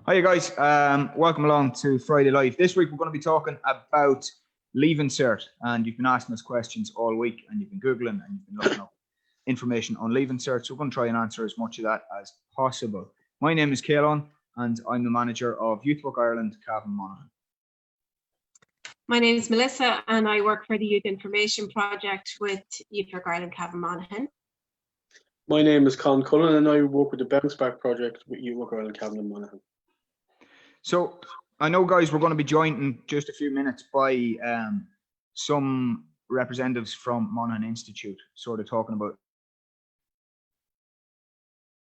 Hi guys, welcome along to Friday Live. This week we're going to be talking about Leaving Cert, and you've been asking us questions all week, and you've been Googling and you've been looking up information on Leaving Cert, so we're going to try and answer as much of that as possible. My name is Karol, and I'm the manager of Youth Work Ireland, Cavan Monaghan. My name is Melissa, and I work for the Youth Information Project with Youth Work Ireland, Cavan Monaghan. My name is Colin Cullen, and I work with the Bounce Back Project with Youth Work Ireland, Cavan Monaghan. So I know, guys, we're going to be joined in just a few minutes by some representatives from Monaghan Institute, sort of talking about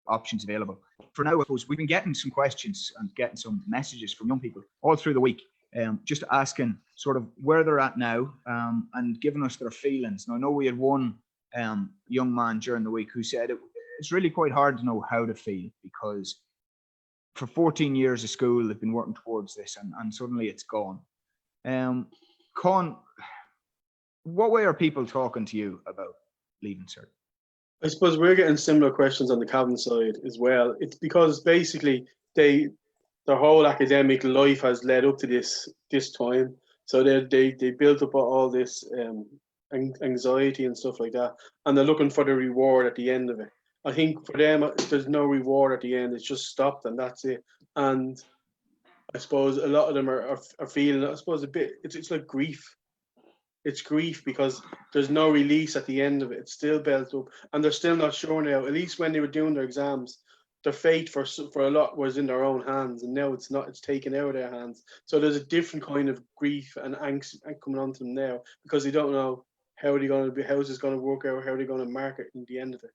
options available. For now, I suppose we've been getting some questions and getting some messages from young people all through the week, just asking sort of where they're at now and giving us their feelings. Now, I know we had one young man during the week who said it's really quite hard to know how to feel, because for 14 years of school, they've been working towards this, and suddenly it's gone. Con, what way are people talking to you about Leaving Cert? I suppose we're getting similar questions on the Cavan side as well. It's because basically their whole academic life has led up to this time, so they built up all this anxiety and stuff like that, and they're looking for the reward at the end of it. I think for them, there's no reward at the end. It's just stopped and that's it. And I suppose a lot of them are feeling, I suppose, a bit, it's like grief. It's grief because there's no release at the end of it. It's still built up, and they're still not sure now. At least when they were doing their exams, their fate for a lot was in their own hands, and now it's not. It's taken out of their hands. So there's a different kind of grief and angst coming on to them now, because they don't know how they're going to be, how is this going to work out, how they're going to mark it in the end of it.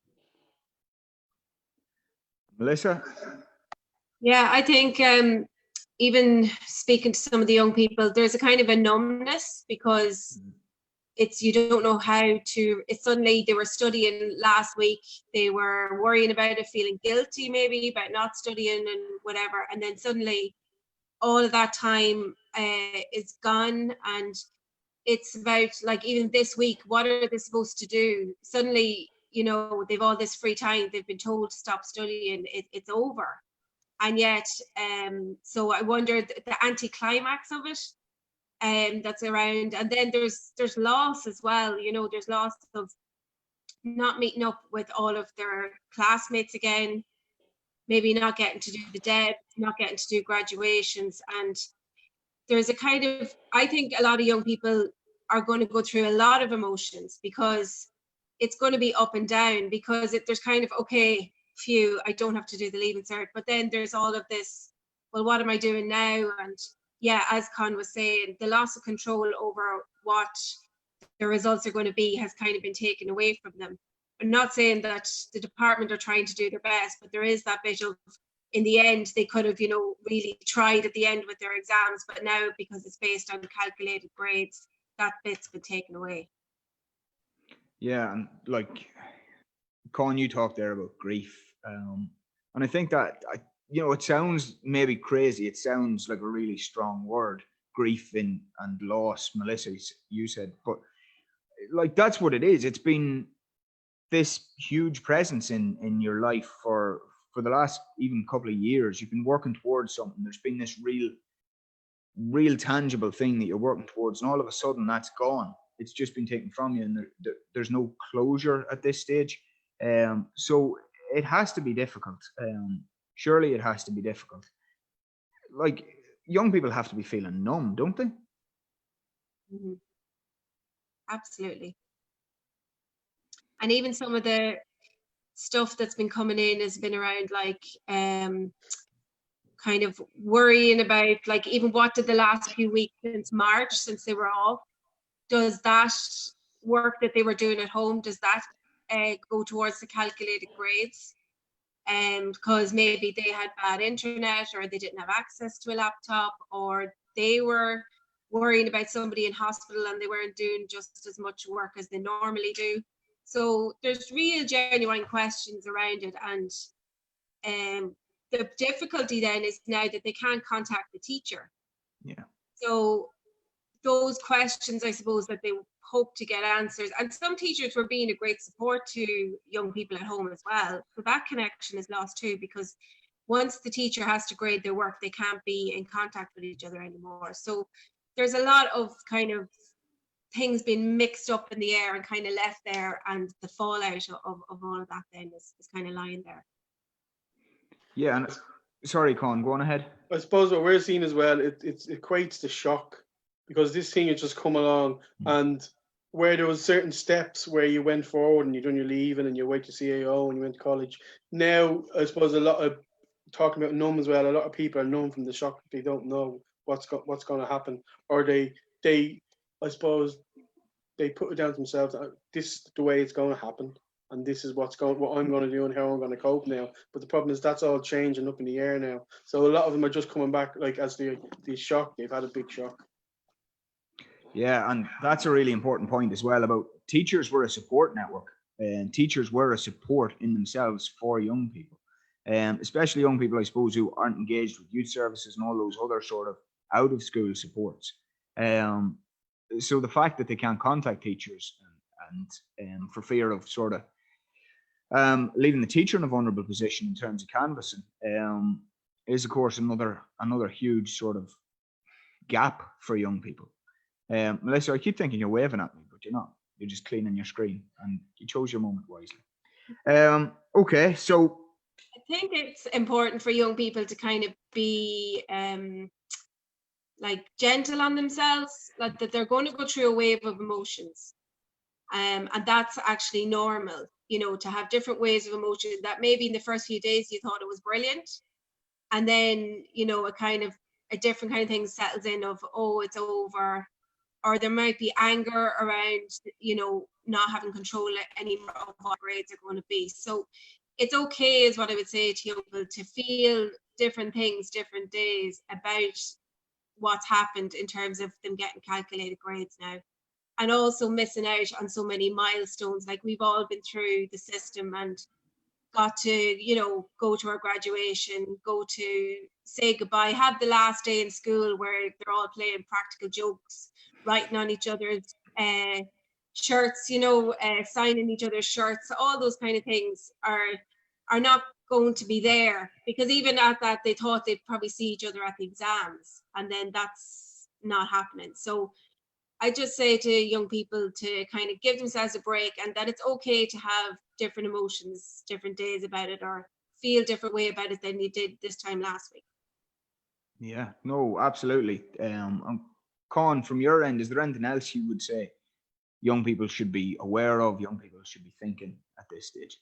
Melissa? Yeah, I think even speaking to some of the young people, there's a kind of a numbness, because you don't know how to, it's suddenly they were studying last week, they were worrying about it, feeling guilty maybe about not studying and whatever, and then suddenly all of that time is gone, and it's about, like, even this week, what are they supposed to do? Suddenly, you know, they've all this free time, they've been told to stop studying, it's over. And yet, so I wonder the anticlimax of it that's around. And then there's loss as well, you know, there's loss of not meeting up with all of their classmates again, maybe not getting to do the debs, not getting to do graduations. And there's a kind of, I think a lot of young people are going to go through a lot of emotions, because it's going to be up and down, because there's kind of, okay, phew, I don't have to do the Leaving Cert, but then there's all of this, well, what am I doing now? And yeah, as Con was saying, the loss of control over what the results are going to be has kind of been taken away from them. I'm not saying that the department are trying to do their best, but there is that bit of, in the end, they could have, you know, really tried at the end with their exams, but now because it's based on calculated grades, that bit's been taken away. Yeah, and like, Con, you talked there about grief, and I think that, you know, it sounds maybe crazy. It sounds like a really strong word, grief and loss, Melissa, you said, but like, that's what it is. It's been this huge presence in your life for the last even couple of years. You've been working towards something. There's been this real tangible thing that you're working towards, and all of a sudden that's gone. It's just been taken from you, and there's no closure at this stage. So it has to be difficult. Surely it has to be difficult. Like, young people have to be feeling numb, don't they? Mm-hmm. Absolutely. And even some of the stuff that's been coming in has been around, like, kind of worrying about, like, even what did the last few weeks since March, since they were off, does that work that they were doing at home, does that go towards the calculated grades? Because maybe they had bad internet, or they didn't have access to a laptop, or they were worrying about somebody in hospital and they weren't doing just as much work as they normally do. So there's real genuine questions around it, and the difficulty then is now that they can't contact the teacher. Yeah. So those questions, I suppose, that they hope to get answers, and some teachers were being a great support to young people at home as well. So that connection is lost too, because once the teacher has to grade their work, they can't be in contact with each other anymore. So there's a lot of kind of things being mixed up in the air and kind of left there, and the fallout of all of that then is kind of lying there. Yeah, and sorry, Con, go on ahead. I suppose what we're seeing as well, it equates to shock, because this thing has just come along, and where there was certain steps where you went forward and you done your leaving and you went to CAO and you went to college. Now, I suppose a lot of, talking about Numb as well, a lot of people are numb from the shock. They don't know what's going to happen, or they I suppose they put it down to themselves. This is the way it's going to happen, and this is what I'm going to do and how I'm going to cope now. But the problem is that's all changing up in the air now. So a lot of them are just coming back like as the shock. They've had a big shock. Yeah, and that's a really important point as well about teachers were a support network, and teachers were a support in themselves for young people, especially young people, I suppose, who aren't engaged with youth services and all those other sort of out of school supports. So the fact that they can't contact teachers and for fear of sort of leaving the teacher in a vulnerable position in terms of canvassing is, of course, another huge sort of gap for young people. Melissa, I keep thinking you're waving at me, but you're not. You're just cleaning your screen, and you chose your moment wisely. Okay, so I think it's important for young people to kind of be like gentle on themselves, like that they're going to go through a wave of emotions, and that's actually normal. You know, to have different waves of emotion. That maybe in the first few days you thought it was brilliant, and then you know a different kind of thing settles in of, oh, it's over. Or there might be anger around, you know, not having control anymore of what grades are going to be. So it's okay, is what I would say to young people, to feel different things, different days about what's happened in terms of them getting calculated grades now. And also missing out on so many milestones. Like we've all been through the system and got to, you know, go to our graduation, go to say goodbye, have the last day in school where they're all playing practical jokes, writing on each other's shirts, you know, signing each other's shirts. All those kind of things are not going to be there, because even at that they thought they'd probably see each other at the exams, and then that's not happening. So I just say to young people to kind of give themselves a break, and that it's okay to have different emotions, different days about it, or feel different way about it than you did this time last week. yeah, no, absolutely. Con, from your end, is there anything else you would say young people should be aware of, young people should be thinking at this stage?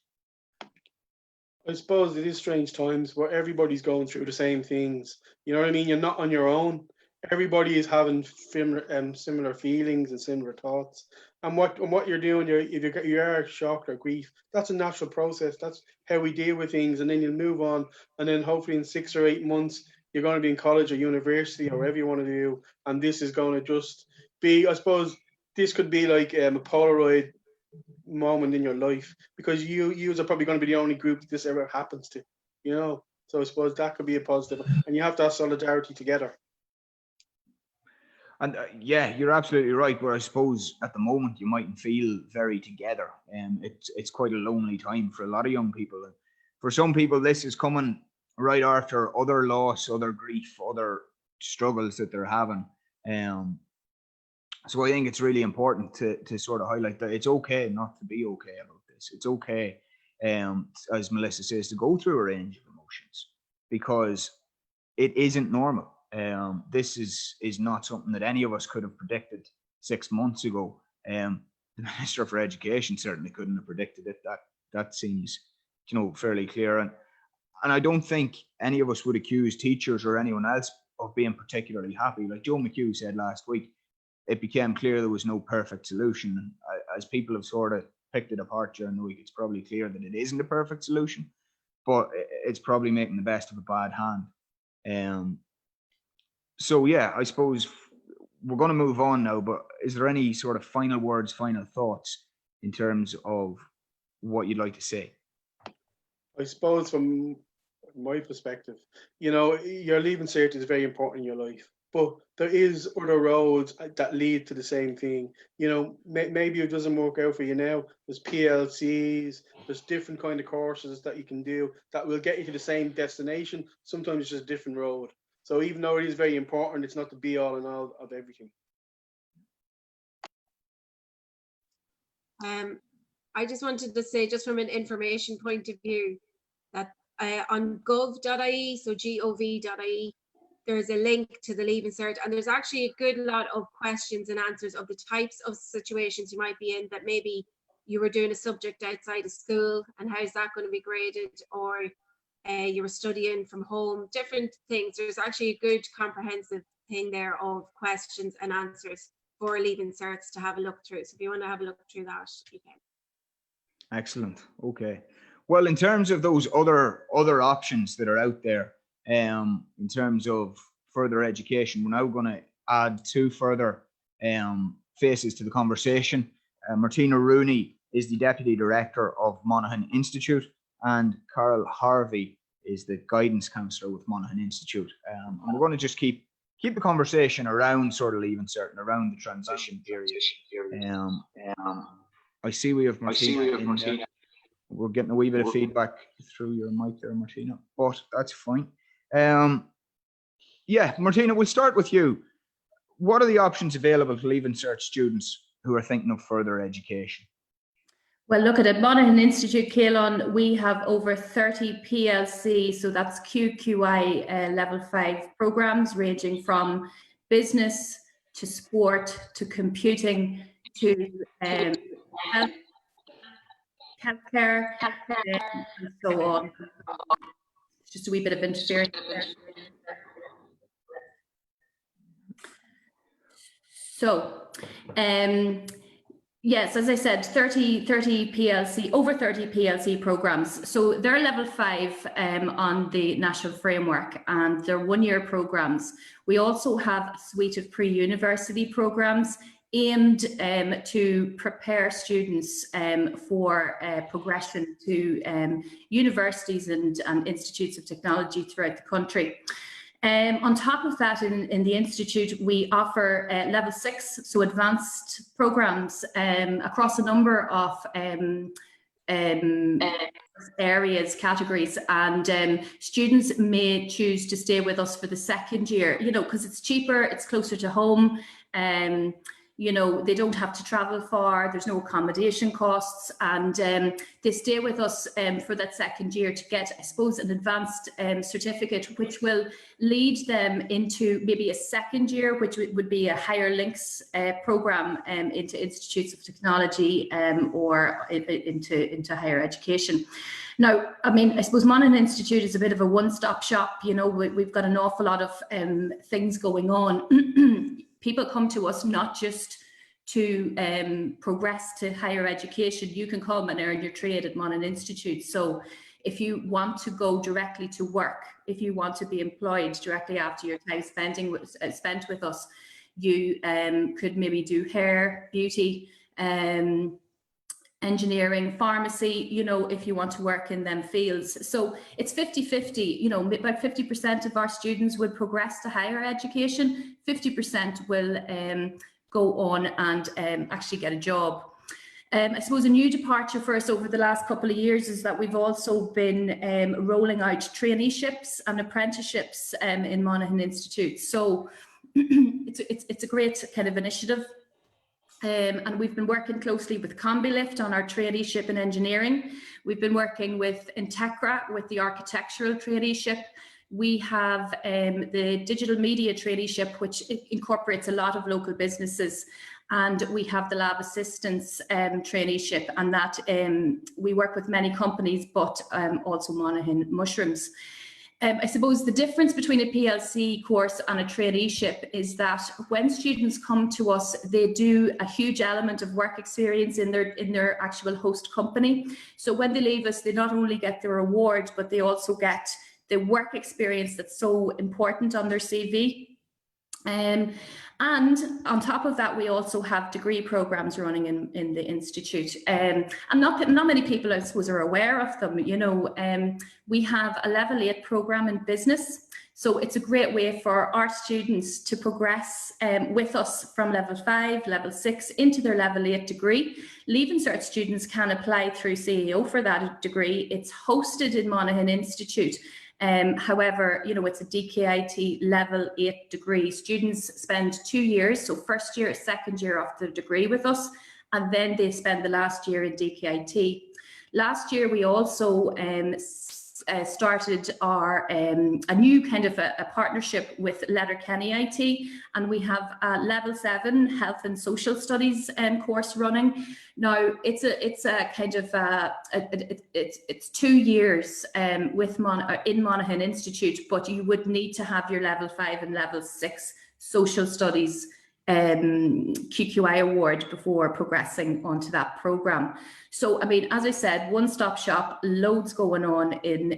I suppose it is strange times where everybody's going through the same things. You know what I mean? You're not on your own. Everybody is having similar feelings and similar thoughts. And what you're doing, if you are shocked or grief, that's a natural process. That's how we deal with things, and then you'll move on. And then hopefully in 6 or 8 months, you're going to be in college or university or whatever you want to do, and this is going to just be, I suppose, this could be like a Polaroid moment in your life, because you are probably going to be the only group that this ever happens to, you know. So I suppose that could be a positive, and you have to have solidarity together. And yeah, you're absolutely right. Where I suppose at the moment you mightn't feel very together, and it's quite a lonely time for a lot of young people. And for some people, this is coming right after other loss, other grief, other struggles that they're having. So I think it's really important to sort of highlight that it's okay not to be okay about this. It's okay, as Melissa says, to go through a range of emotions, because it isn't normal. This is not something that any of us could have predicted 6 months ago. The Minister for Education certainly couldn't have predicted it. That seems, you know, fairly clear. And I don't think any of us would accuse teachers or anyone else of being particularly happy. Like Joe McHugh said last week, it became clear there was no perfect solution. And as people have sort of picked it apart during the week, it's probably clear that it isn't a perfect solution, but it's probably making the best of a bad hand. So yeah, I suppose we're going to move on now, but is there any sort of final words, final thoughts in terms of what you'd like to say? I suppose from my perspective, you know, your Leaving Cert is very important in your life. but there is other roads that lead to the same thing. You know, maybe it doesn't work out for you now. There's PLCs, there's different kind of courses that you can do that will get you to the same destination. Sometimes it's just a different road. So even though it is very important, it's not the be all and all of everything. I just wanted to say, just from an information point of view, that on gov.ie, so gov.ie, there's a link to the Leaving Cert, and there's actually a good lot of questions and answers of the types of situations you might be in, that maybe you were doing a subject outside of school and how's that going to be graded, or you were studying from home, different things. There's actually a good comprehensive thing there of questions and answers for Leaving Certs to have a look through. So if you want to have a look through that, you can. Excellent. Okay. Well, in terms of those other options that are out there, in terms of further education, we're now going to add two further faces to the conversation. Martina Rooney is the Deputy Director of Monaghan Institute, and Karol Harvey is the Guidance Counsellor with Monaghan Institute. And we're going to just keep the conversation around sort of Leaving Cert and around the transition period. I see we have Martina. We're getting a wee bit of feedback through your mic there, Martina, but that's fine. Yeah, Martina, we'll start with you. What are the options available to Leaving Cert students who are thinking of further education? Well, look at Monaghan Institute, Karol, we have over 30 PLC, so that's QQI level 5 programs ranging from business to sport to computing to healthcare and so on. Just a wee bit of interference. So, yes, as I said, 30 PLC, over 30 PLC programs. So they're level 5 on the national framework, and they're one-year programs. We also have a suite of pre-university programs aimed to prepare students for progression to universities and institutes of technology throughout the country. On top of that, in the Institute, we offer level 6, so advanced programs across a number of areas, categories, and students may choose to stay with us for the second year, you know, because it's cheaper, it's closer to home, you know, they don't have to travel far, there's no accommodation costs, and they stay with us for that second year to get, I suppose, an advanced certificate, which will lead them into maybe a second year, which would be a higher links program into institutes of technology or into higher education. Now, I mean, I suppose Monaghan Institute is a bit of a one-stop shop. You know, we've got an awful lot of things going on. People come to us not just to progress to higher education. You can come and earn your trade at Monaghan Institute. So if you want to go directly to work, if you want to be employed directly after your time spent with us, you could maybe do hair, beauty, engineering, pharmacy, you know, if you want to work in them fields. So it's 50-50, you know, about 50% of our students would progress to higher education, 50% will go on and actually get a job. I suppose a new departure for us over the last couple of years is that we've also been rolling out traineeships and apprenticeships in Monaghan Institute. So it's a great kind of initiative. And we've been working closely with CombiLift on our traineeship in engineering. We've been working with Integra with the architectural traineeship. We have the digital media traineeship, which incorporates a lot of local businesses. And we have the lab assistance traineeship, and that we work with many companies, but also Monaghan Mushrooms. I suppose the difference between a PLC course and a traineeship is that when students come to us, they do a huge element of work experience in their actual host company. So when they leave us, they not only get their award, but they also get the work experience that's so important on their CV. And on top of that, we also have degree programs running in the institute. And not many people, I suppose, are aware of them. You know, we have a level 8 program in business. So it's a great way for our students to progress with us from level 5, level 6 into their level 8 degree. Leaving Cert students can apply through CAO for that degree. It's hosted in Monaghan Institute. However, you know, it's a DKIT level 8 degree. Students spend 2 years, so first year, second year of the degree with us, and then they spend the last year in DKIT. Last year, we also started our a new kind of a partnership with Letterkenny IT, and we have a level 7 health and social studies course running. Now it's a kind of it's 2 years with in Monaghan Institute, but you would need to have your level 5 and level 6 social studies QQI award before progressing onto that program. So, I mean, as I said, one-stop shop, loads going on in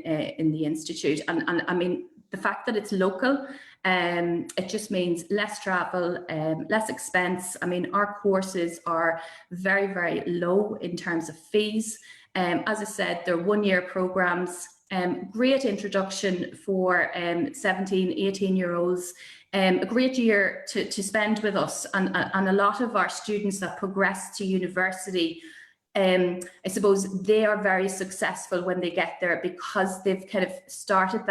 the institute, and I mean, the fact that it's local, it just means less travel, less expense. I mean, our courses are very, very low in terms of fees. As I said, they're 1-year programs. Great introduction for 17, 18-year-olds. A great year to spend with us, and a lot of our students that progress to university, I suppose they are very successful when they get there because they've kind of started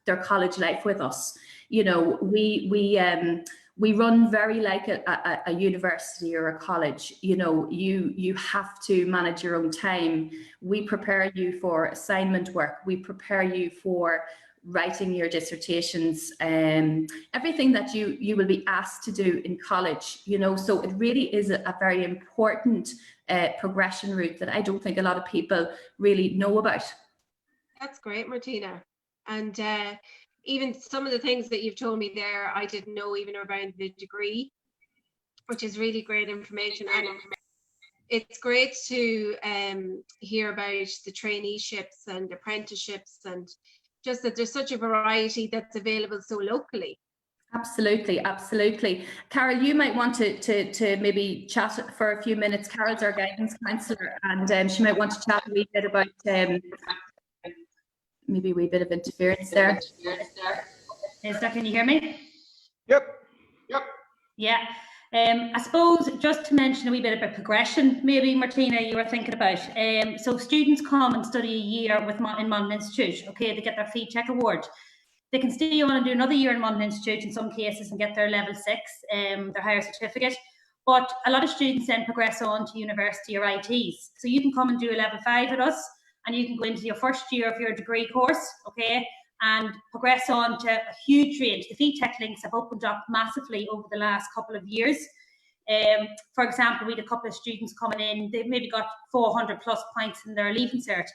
their college life with us. You know, we run very like a university or a college. You know, you have to manage your own time. We prepare you for assignment work. We prepare you for writing your dissertations, everything that you will be asked to do in college, you know, so it really is a very important progression route that I don't think a lot of people really know about. That's great, Martina. And even some of the things that you've told me there, I didn't know even around the degree, which is really great information. And it's great to hear about the traineeships and apprenticeships, and just that there's such a variety that's available so locally. Absolutely, absolutely. Karol, you might want to maybe chat for a few minutes. Carol's our guidance counsellor, and she might want to chat a wee bit about maybe a wee bit of interference there. Can you hear me? Yep. Yeah. I suppose just to mention a wee bit about progression, maybe Martina, you were thinking about. So students come and study a year in Monaghan Institute. Okay, they get their fee check award. They can stay on and do another year in Monaghan Institute in some cases and get their level 6, their higher certificate. But a lot of students then progress on to university or ITs. So you can come and do a level 5 with us, and you can go into your first year of your degree course, okay, and progress on to a huge range. The fee tech links have opened up massively over the last couple of years. For example, we had a couple of students coming in, they've maybe got 400 plus points in their Leaving Cert.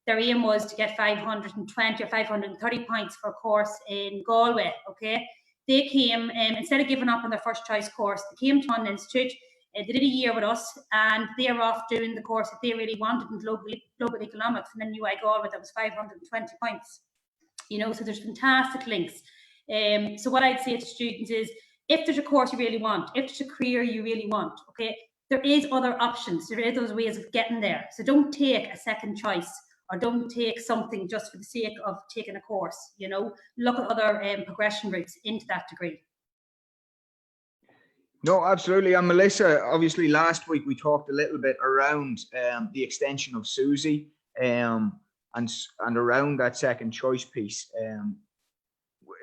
Their aim was to get 520 or 530 points for a course in Galway, okay? They came, instead of giving up on their first choice course, they came to Monaghan Institute, they did a year with us, and they were off doing the course that they really wanted in global economics, and then UI Galway, that was 520 points. You know, so there's fantastic links. So what I'd say to students is, if there's a course you really want, if there's a career you really want, okay, there is other options. There is those ways of getting there. So don't take a second choice, or don't take something just for the sake of taking a course. You know, look at other progression routes into that degree. No, absolutely. And Melissa, obviously last week we talked a little bit around the extension of SUSI and around that second choice piece.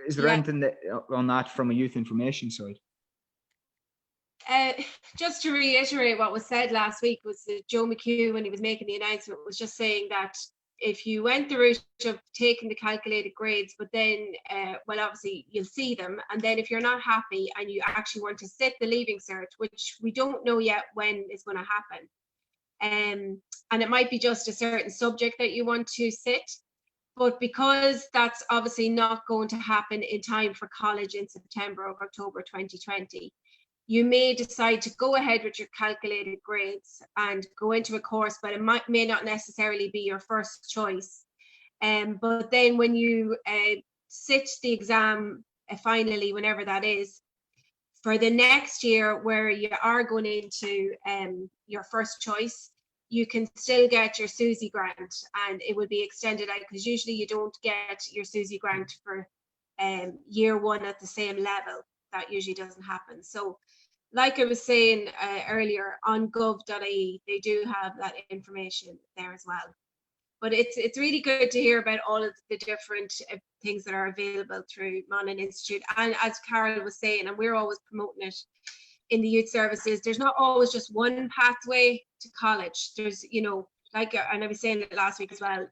Is there anything on that from a youth information side? Just to reiterate what was said last week, was that Joe McHugh, when he was making the announcement, was just saying that if you went the route of taking the calculated grades, but then, well, obviously you'll see them, and then if you're not happy and you actually want to sit the Leaving Cert, which we don't know yet when it's going to happen, and it might be just a certain subject that you want to sit, but because that's obviously not going to happen in time for college in September or October 2020, you may decide to go ahead with your calculated grades and go into a course, but it may not necessarily be your first choice. But then when you sit the exam finally, whenever that is, For the next year, where you are going into your first choice, you can still get your SUSI grant, and it will be extended out, because usually you don't get your SUSI grant for year one at the same level. That usually doesn't happen. So like I was saying earlier, on gov.ie, they do have that information there as well. But it's really good to hear about all of the different things that are available through Monaghan Institute. And as Karol was saying, and we're always promoting it in the youth services, there's not always just one pathway to college. There's, you know, like, and I was saying it last week as well,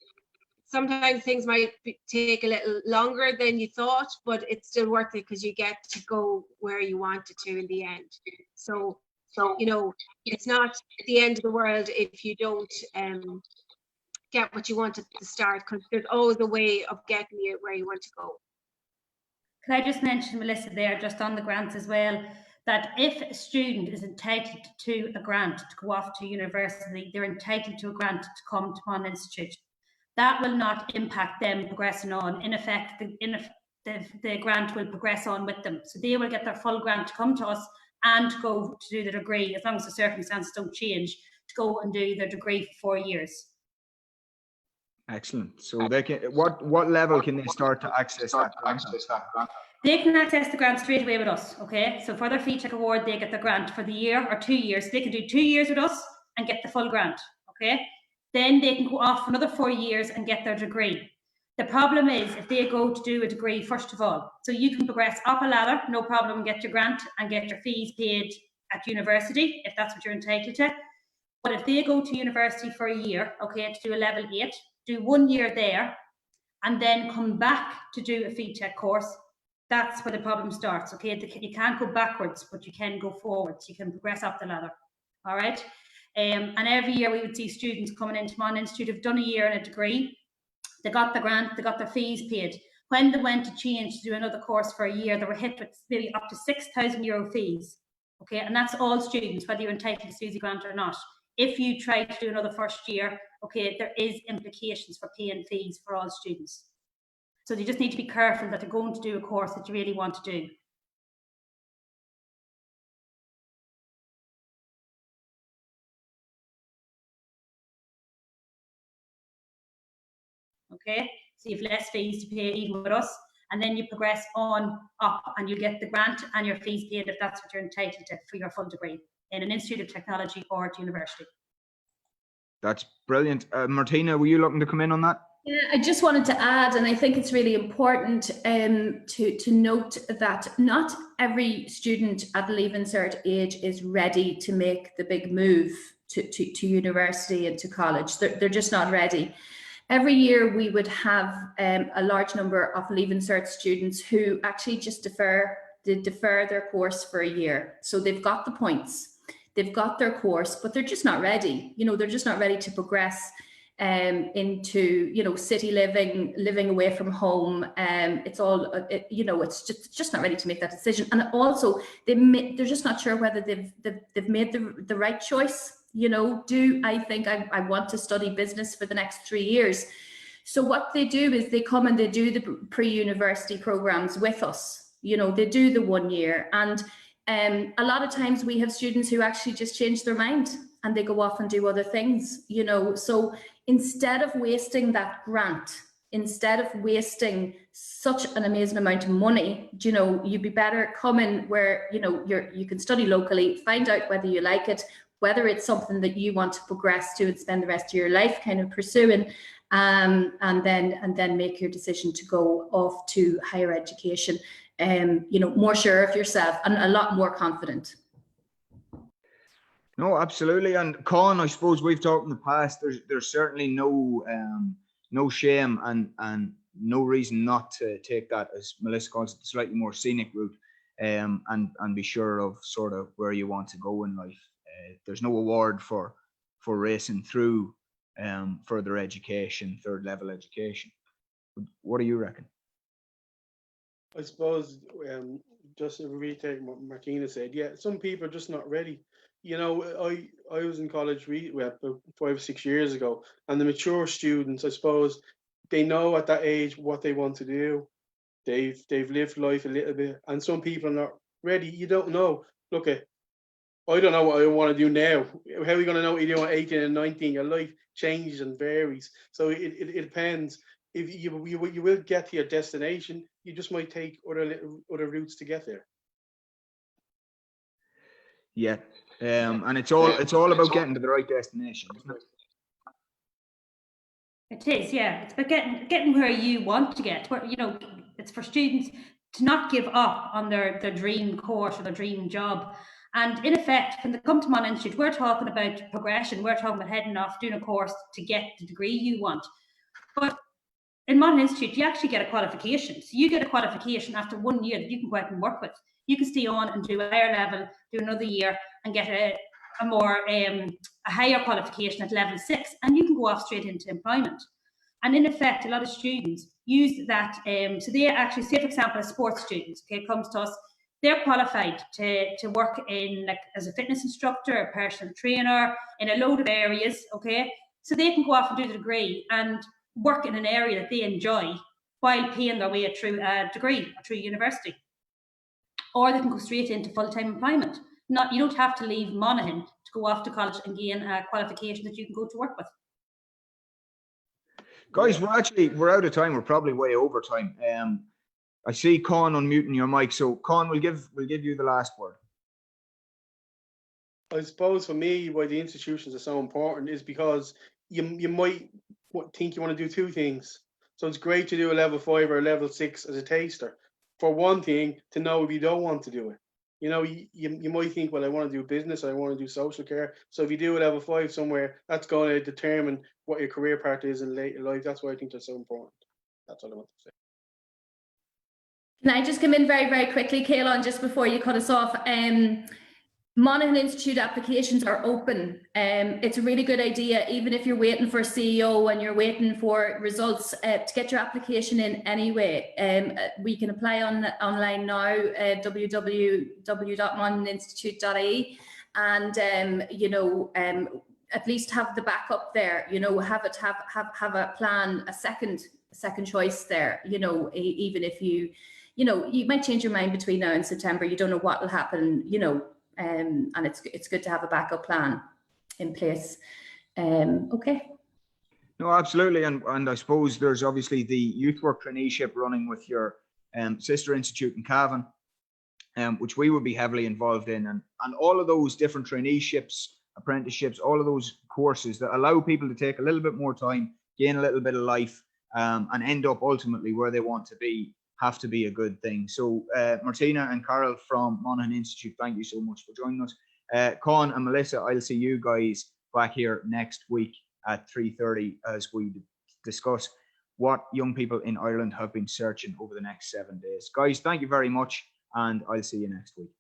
sometimes things might take a little longer than you thought, but it's still worth it, because you get to go where you wanted to in the end. So you know, it's not the end of the world if you don't get what you want at the start, because there's always a way of getting you where you want to go. Can I just mention, Melissa, there, just on the grants as well, that if a student is entitled to a grant to go off to university, they're entitled to a grant to come to Monaghan Institute. That will not impact them progressing on. In effect, the grant will progress on with them. So they will get their full grant to come to us and go to do the degree, as long as the circumstances don't change, to go and do their degree for 4 years. Excellent. So they can, what level can they start to access that grant? They can access the grant straight away with us, okay? So for their fee check award, they get the grant for the year or 2 years. They can do 2 years with us and get the full grant, okay? Then they can go off for another 4 years and get their degree. The problem is if they go to do a degree, first of all, so you can progress up a ladder, no problem, and get your grant and get your fees paid at university, if that's what you're entitled to. But if they go to university for a year, okay, to do a level 8, do 1 year there, and then come back to do a fee check course, that's where the problem starts, okay? You can't go backwards, but you can go forwards. You can progress up the ladder, all right? And every year we would see students coming into Monaghan Institute who've done a year in a degree, they got the grant, they got their fees paid. When they went to change to do another course for a year, they were hit with maybe up to €6,000 fees, okay? And that's all students, whether you're entitled to SUSI grant or not. If you try to do another first year, okay, there is implications for paying fees for all students. So you just need to be careful that they're going to do a course that you really want to do. Okay, so you have less fees to pay even with us, and then you progress on up and you get the grant and your fees paid if that's what you're entitled to for your full degree in an Institute of Technology or at university. That's brilliant. Martina, were you looking to come in on that? Yeah, I just wanted to add, and I think it's really important to note that not every student at Leaving Cert age is ready to make the big move to university and to college. They're just not ready. Every year we would have a large number of Leaving Cert students who actually just defer their course for a year. So they've got the points, they've got their course, but they're just not ready. You know, they're just not ready to progress into, you know, city living away from home. It's all, you know, it's just not ready to make that decision. And also they're just not sure whether they've made the right choice. You know, do I think I want to study business for the next 3 years? So what they do is they come and they do the pre-university programs with us. You know, they do the 1 year, and a lot of times we have students who actually just change their mind and they go off and do other things, you know. So instead of wasting that grant, instead of wasting such an amazing amount of money, you know, you'd be better coming where, you know, you can study locally, find out whether you like it, whether it's something that you want to progress to and spend the rest of your life kind of pursuing, and then make your decision to go off to higher education, you know, more sure of yourself and a lot more confident. No, absolutely. And Con, I suppose we've talked in the past, there's certainly no shame and no reason not to take that, as Melissa calls it, the slightly more scenic route, and be sure of sort of where you want to go in life. There's no award for racing through further education, third level education. What do you reckon? I suppose just to reiterate what Martina said, yeah, some people are just not ready. You know, I was in college about 5 or 6 years ago, and the mature students, I suppose, they know at that age what they want to do. They've lived life a little bit, and some people are not ready. You don't know. Look at, I don't know what I want to do now. How are you going to know what you do at 18 and 19? Your life changes and varies. So it depends. If you will get to your destination, you just might take other routes to get there. Yeah, and it's all about getting to the right destination, isn't it? It is, yeah. It's about getting where you want to get. Where, you know, it's for students to not give up on their dream course or their dream job. And in effect, when they come to Monaghan Institute, we're talking about progression. We're talking about heading off, doing a course to get the degree you want. But in Monaghan Institute, you actually get a qualification. So you get a qualification after 1 year that you can go out and work with. You can stay on and do a higher level, do another year, and get a higher qualification at level 6, and you can go off straight into employment. And in effect, a lot of students use that. So they actually, say for example, sports students, okay, comes to us, they're qualified to work in, like, as a fitness instructor, a personal trainer, in a load of areas, okay? So they can go off and do the degree and work in an area that they enjoy while paying their way through a degree, through university. Or they can go straight into full-time employment. You don't have to leave Monaghan to go off to college and gain a qualification that you can go to work with. Guys, we're out of time. We're probably way over time. I see Con unmuting your mic, so Con, we'll give you the last word. I suppose for me, why the institutions are so important is because you might think you want to do two things. So it's great to do a level 5 or a level 6 as a taster. For one thing, to know if you don't want to do it. You know, you might think, well, I want to do business, I want to do social care. So if you do a level 5 somewhere, that's going to determine what your career path is in later life. That's why I think they're so important. That's all I want to say. Can I just come in very, very quickly, Karol, just before you cut us off? Monaghan Institute applications are open. It's a really good idea, even if you're waiting for CEO and you're waiting for results, to get your application in anyway. We can apply online now, www.monaghaninstitute.ie, and at least have the backup there. You know, have a plan, a second choice there. You know, even if you might change your mind between now and September. You don't know what will happen. You know. And it's good to have a backup plan in place. Okay. No, absolutely, and I suppose there's obviously the youth work traineeship running with your sister institute in Cavan, which we would be heavily involved in, and all of those different traineeships, apprenticeships, all of those courses that allow people to take a little bit more time, gain a little bit of life, and end up ultimately where they want to be, have to be a good thing. So Martina and Karol from Monaghan Institute, thank you so much for joining us. Con and Melissa, I'll see you guys back here next week at 3:30 as we discuss what young people in Ireland have been searching over the next 7 days. Guys, thank you very much, and I'll see you next week.